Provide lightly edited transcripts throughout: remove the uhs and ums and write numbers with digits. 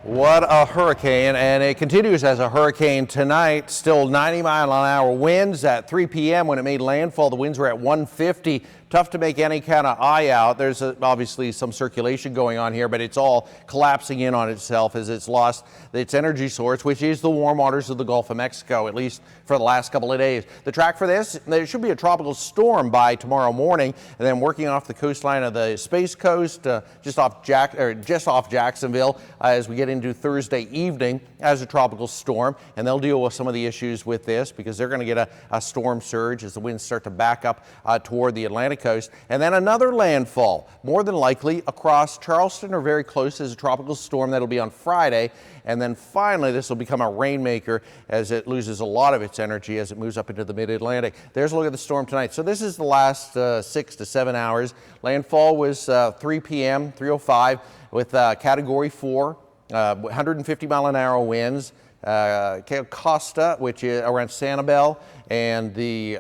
What a hurricane, and it continues as a hurricane tonight. Still 90-mile-an-hour winds at 3 p.m. when it made landfall. The winds were at 150. Tough to make any kind of eye out. There's obviously some circulation going on here, but it's all collapsing in on itself as it's lost its energy source, which is the warm waters of the Gulf of Mexico, at least for the last couple of days. The track for this, there should be a tropical storm by tomorrow morning, and then working off the coastline of the Space Coast, just off Jacksonville, as we get into Thursday evening as a tropical storm, and they'll deal with some of the issues with this because they're going to get a storm surge as the winds start to back up toward the Atlantic coast, and then another landfall, more than likely across Charleston or very close, as a tropical storm that'll be on Friday, and then finally this will become a rainmaker as it loses a lot of its energy as it moves up into the mid-Atlantic. There's a look at the storm tonight. So this is the last 6 to 7 hours. Landfall was 3 p.m., 3:05 with Category 4. 150-mile-an-hour winds. Costa, which is around Sanibel, and the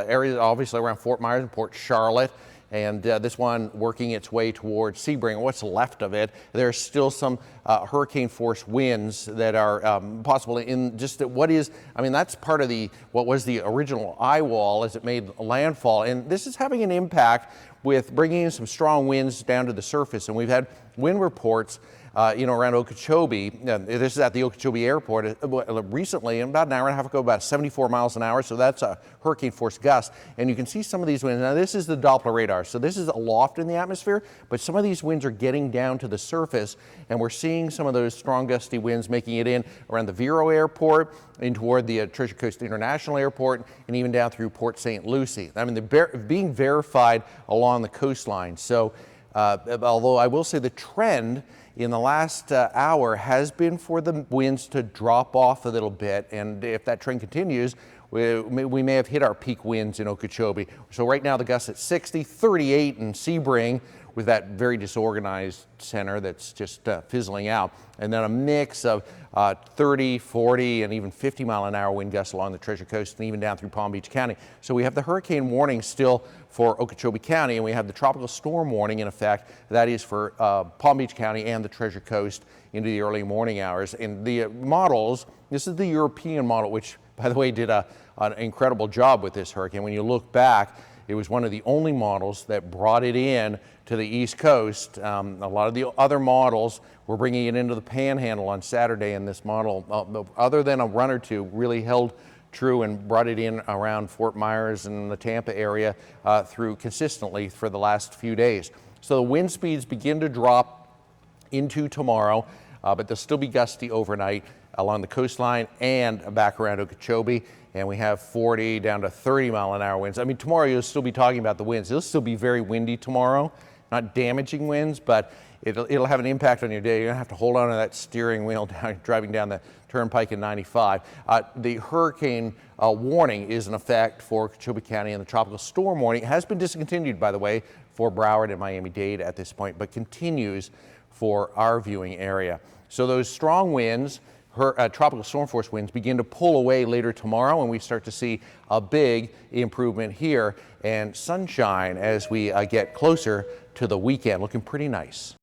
area obviously around Fort Myers and Port Charlotte, and this one working its way towards Sebring. What's left of it, there's still some hurricane force winds that are possible in just what is, I mean, that's part of what was the original eye wall as it made landfall, and this is having an impact with bringing in some strong winds down to the surface, and we've had wind reports around Okeechobee. This is at the Okeechobee Airport recently, about an hour and a half ago, about 74 miles an hour. So that's a hurricane force gust. And you can see some of these winds. Now, this is the Doppler radar. So this is aloft in the atmosphere, but some of these winds are getting down to the surface. And we're seeing some of those strong gusty winds making it in around the Vero Airport, in toward the Treasure Coast International Airport, and even down through Port St. Lucie. I mean, they're being verified along the coastline. So although I will say the trend in the last hour has been for the winds to drop off a little bit, and if that trend continues, we may have hit our peak winds in Okeechobee. So right now the gusts at 60, 38 in Sebring, with that very disorganized center that's just fizzling out, and then a mix of 30, 40, and even 50-mile-an-hour wind gusts along the Treasure Coast and even down through Palm Beach County. So we have the hurricane warning still for Okeechobee County, and we have the tropical storm warning in effect. That is for Palm Beach County and the Treasure Coast into the early morning hours. And the models, this is the European model, which, by the way, did an incredible job with this hurricane. When you look back, it was one of the only models that brought it in to the East Coast. A lot of the other models were bringing it into the Panhandle on Saturday, and this model, other than a run or two, really held true and brought it in around Fort Myers and the Tampa area through consistently for the last few days. So the wind speeds begin to drop into tomorrow, but they'll still be gusty overnight along the coastline and back around Okeechobee. And we have 40 down to 30-mile-an-hour winds. I mean, tomorrow you'll still be talking about the winds. It'll still be very windy tomorrow, not damaging winds, but it'll have an impact on your day. You're going to have to hold on to that steering wheel driving down the turnpike in 95. The hurricane warning is in effect for Okeechobee County, and the tropical storm warning has been discontinued, by the way, for Broward and Miami-Dade at this point, but continues for our viewing area. So those strong winds, tropical storm force winds, begin to pull away later tomorrow, and we start to see a big improvement here and sunshine as we get closer to the weekend. Looking pretty nice.